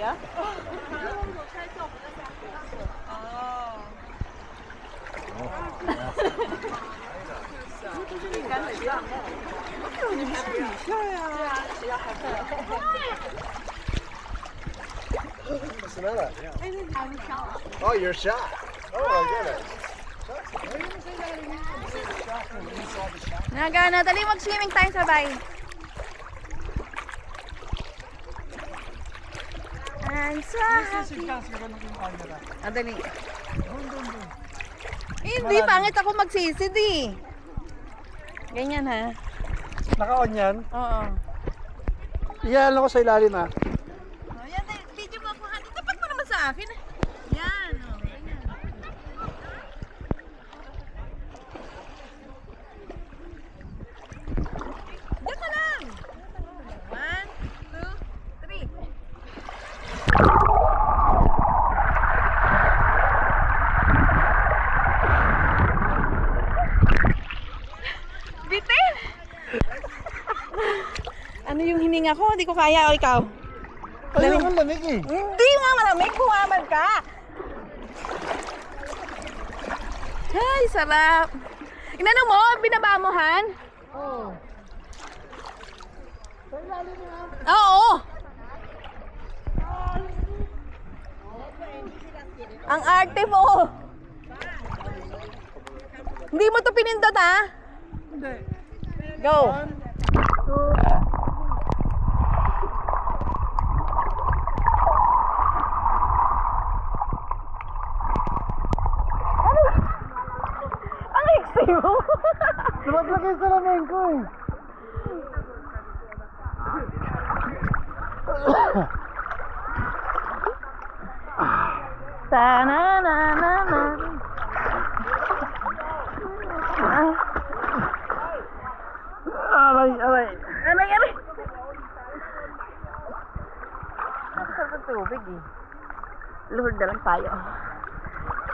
呀？干水上。你们是女校呀？对啊，学校还不错。What's the matter? Oh, you're shot. Oh my goodness. Nagana, dali mag-swimming tayo sabay. I'm so happy. Dali. Hindi, pangit ako magsisid eh. Ganyan ha. Naka-on yan? Oo. Iyan ako sa ilalim ha. Yan, video mo ako. Tapat mo naman sa akin. Yan. Ganyan. Diyan ka lang. 1, 2, 3. Bitin! Ano yung hininga ko? Hindi ko kaya. O ikaw? Ayun ang lamig eh. Hindi nga malamig. Humamad ka. Ay, sarap. Inano mo? Binaba mo, Han? Oo. Oo. Ang arte mo. Hindi mo to pinindot, ha? Hindi. Go. Ang iksi mo. Lumaglag yung salamin ko eh. Ta-na-na-na-na. Aray, aray. Aray, aray. Nasaan sa tubig eh. Luhod na lang tayo.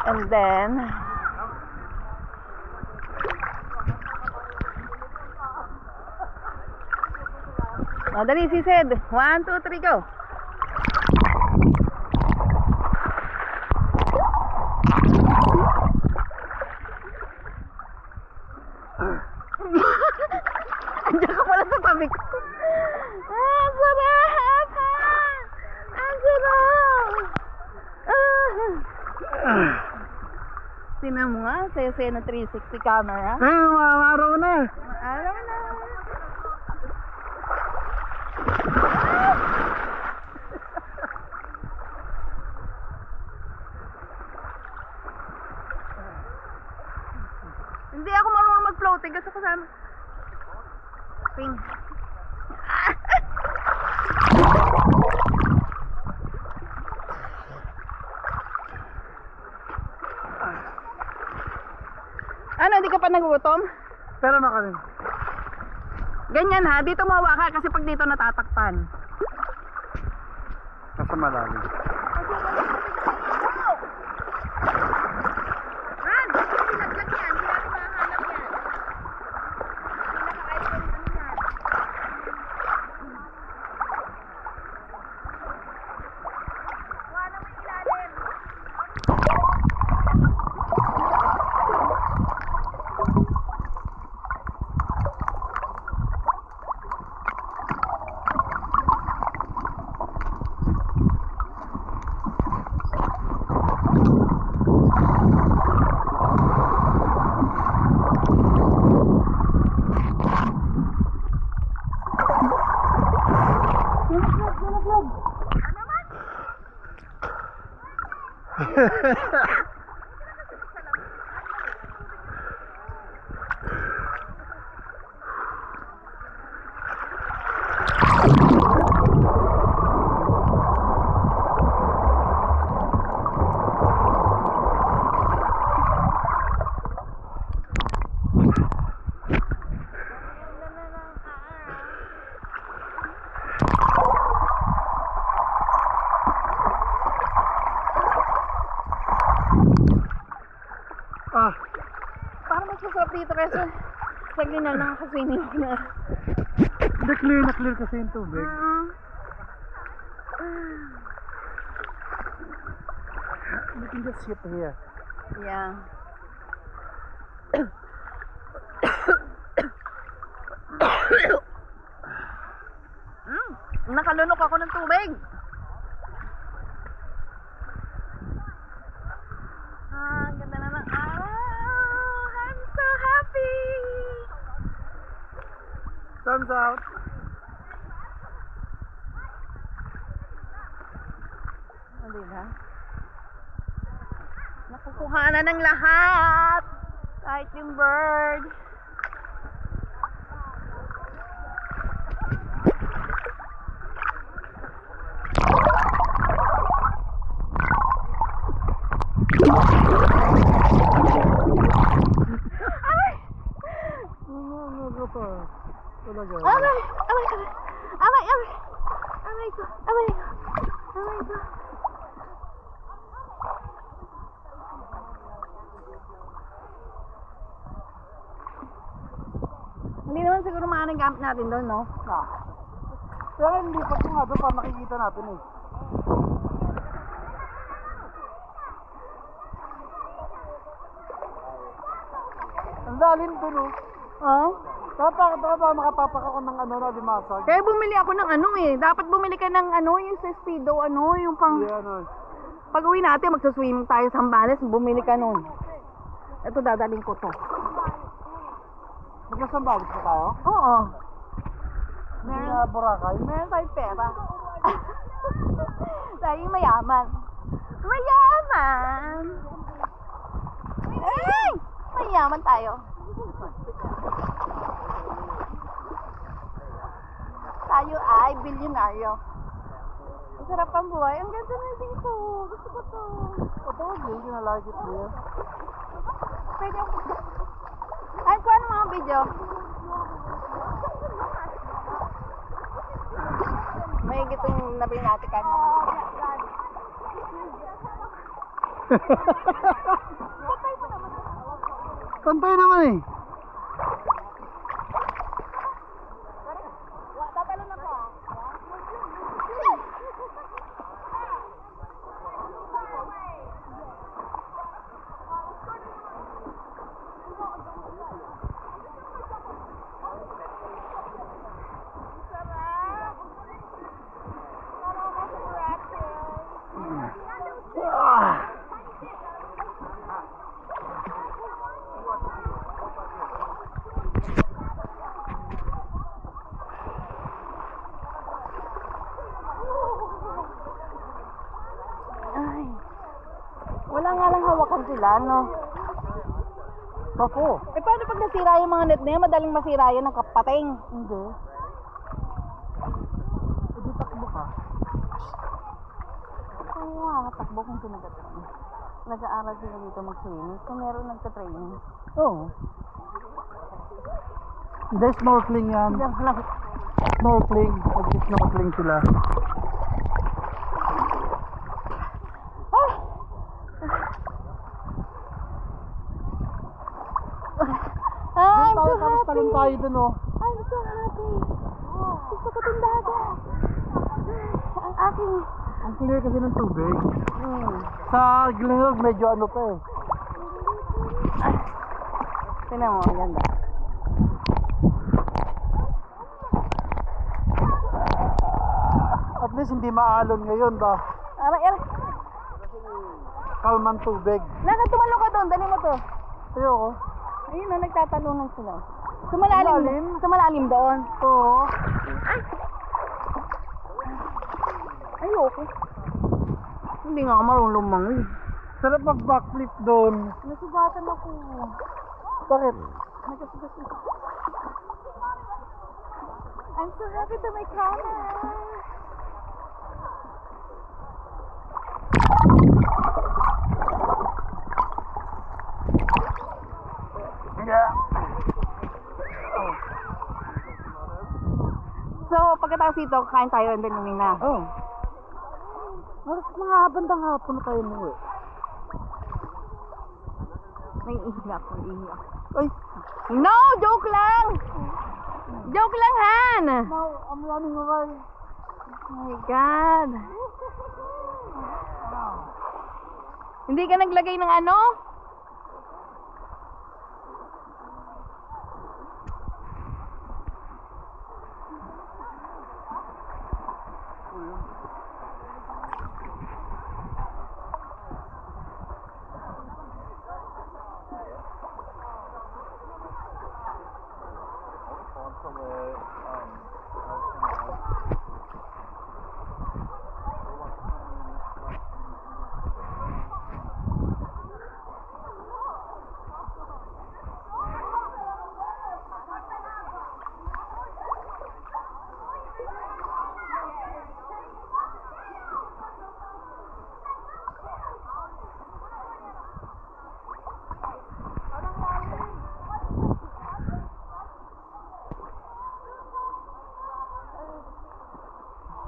And then, dali, sisid. 1, 2, 3, go. Andiyan ka pala sa tabi ko. Ang sarap! Ang sarap! Tingnan mo nga, saya-saya na 360 camera. Ay, araw na. Araw na. Hindi ako marunong mag-floating kasi kasama. Ping. Ano, hindi ka pa nagutom? Pero na kami. Ganyan ha, dito mawa ka kasi pag dito natatakpan. Nasa malalim. Han, sinaglag yan, hindi natin mahanap yan. Wala mo ilalim. Parang mas masarap dito kaysa sa ginal nakakaswimming na. Hindi, clear na clear kasi yung tubig. can just sit here. Yeah. Nakalunok ako ng tubig. Ang ganda na ng araw. I'm so happy. Sun's out. Hindi na. Nakukuha na ng lahat. Kahit yung bird. Talaga. Aray! Aray! Aray! Aray! Aray! Aray ko! Aray ko! Aray ko! Hindi naman siguro maaaring gamit natin doon, no? Pero hindi pa kung nga doon pa makikita natin eh. Ang lalim doon oh. Oo. Baka makatapak ako ng ano na limasag. Kaya bumili ako ng ano eh. Dapat bumili ka ng ano, yung sa Speedo, ano, yung pang... Yan oh. Pag uwi natin, magsaswimming tayo sa Zambales, bumili ka nun. Ito, dadaling ko to. Magkasambalik pa tayo? Oo. Meron na Boracay? Meron tayong pera. Tayong mayaman. Mayaman! Ay! Mayaman tayo. Tayo ay bilyonaryo. Ang sarap ang buhay. Ang ganda na dito. Gusto ko to. Ito, hindi na like it here. Pwede ako. Ay, kung ano mga video? May gitong nabinatikan naman. Pantay naman eh. Tatalo na ko ah. Ay. Wala nga lang hawakan sila, no? Ako. Eh, paano pag nasira yung mga net na yan? Madaling masira yan ng kapating. Hindi. Hindi takbo ka. Oo nga, takbo kung sinagatang. Nag-aaral sila dito mag-swimming. Kung meron nagtatraining. Oo. Hindi, snorkeling yan. Diyan lang. Snorkeling. Pag-snorkeling sila. I'm so Tapos talon happy. tayo dun oh. I'm so happy. Gusto ko itong dagat. Ang aking... Ang clear kasi ng tubig. Hmm. Sa Glenelg medyo ano pa eh. Tingnan mo, ang ganda. At least hindi maalon ngayon ba? Aray, aray. Kalman tubig. Naka, tumalo ka doon. Dali mo to. Ayoko. Ayun na, nagtatanungan sila. Sumalalim? Sumalalim doon. Oo. Ayoko. Hindi nga ako marunong lumangoy. Sarap mag-backflip doon. Nasugatan ako. Bakit? Nagkasugat ako. I'm so happy to my camera. Yeah. So, pagkatapos dito, kain tayo and then uwi na. Oh. Mga bandang hapon na tayo mo eh. May ihi ako, ihi ako. Ay, No! Joke lang! Joke lang, Han! now I'm running away. Oh my God. Hindi ka naglagay ng ano?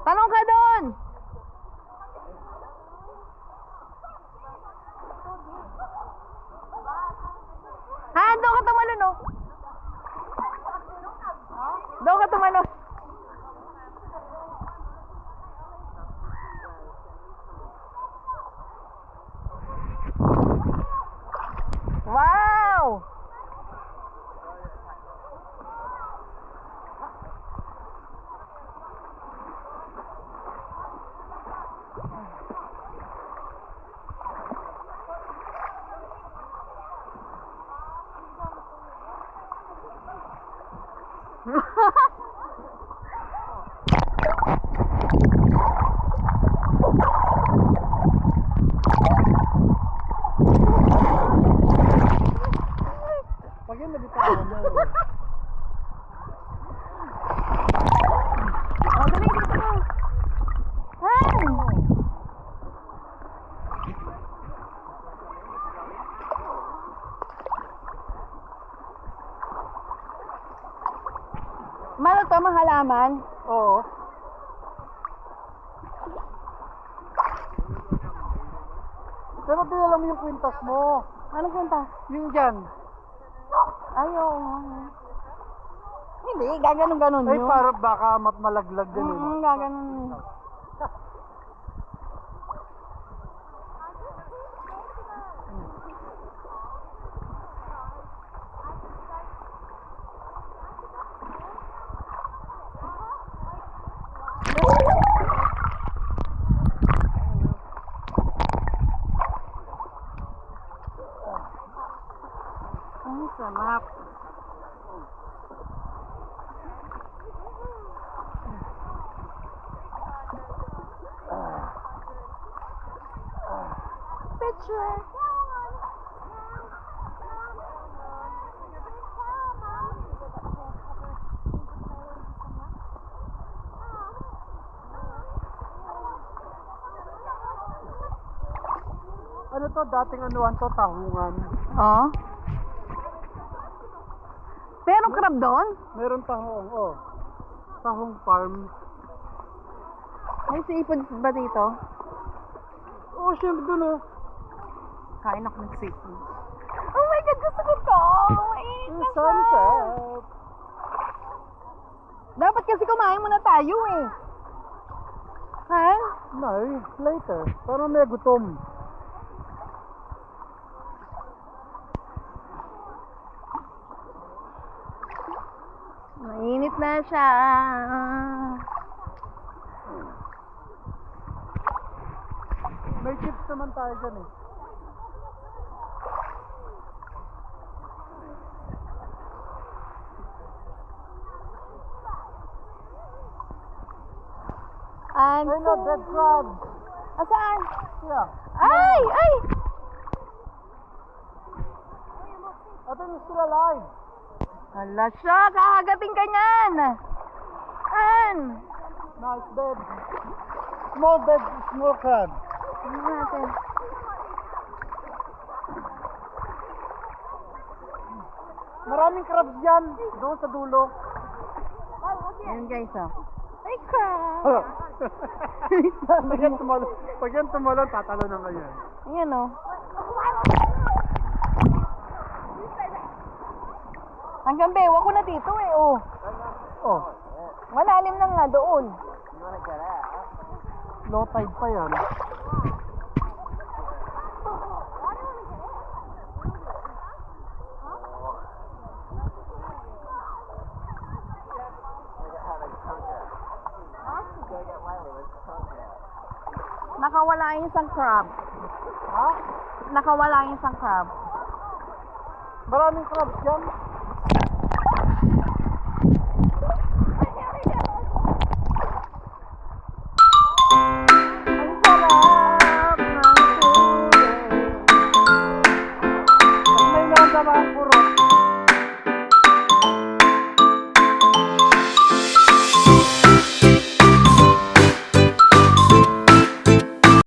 Tanong ka doon! Ha? Doon ka tumalon, oh. Doon ka tumalon. Wow! Pag yun nabitaw mo. Oh, dali dito ka. Han! Malo to, mahalaman? Oo. Pero di alam yung kwintas mo. Anong punta? Yung dyan. Ayaw. Hindi, gaganon-ganon Ay, yun. para baka malaglag ganun. Gaganon. Ang sarap. Picture. Ano to, dating anuan to, tahungan. Oh. Pero crab doon? Meron tahong, oh. Tahong farm. May seafood ba dito? Oh, syempre dun, oh. Kain ako ng seafood. Oh my God, gusto ko to! Mainit na siya! Sunset. Dapat kasi kumain muna tayo eh. Ha? No, later. Para may gutom. Mainit na siya. May chips naman tayo dyan eh. I'm Ay, no, dead crab. Asaan? Yeah. Ay! Ay! I think it's still alive. Hala siya, kakagating ka niyan. An? No, it's dead. Small crab. Ano natin? Maraming crabs dyan. Doon sa dulo. Ayan guys, oh. Ay, crab! Pag yan tumalon, tatalo na kayo. Ayan, oh. Hanggang bewa ko na dito eh, oh. Oh, Malalim na nga doon. low tide pa yan. Nakawala yung isang crab. Ha? Nakawala yung isang crab. Maraming crabs yan. Ang sarap ng tubig. May nadamaan puro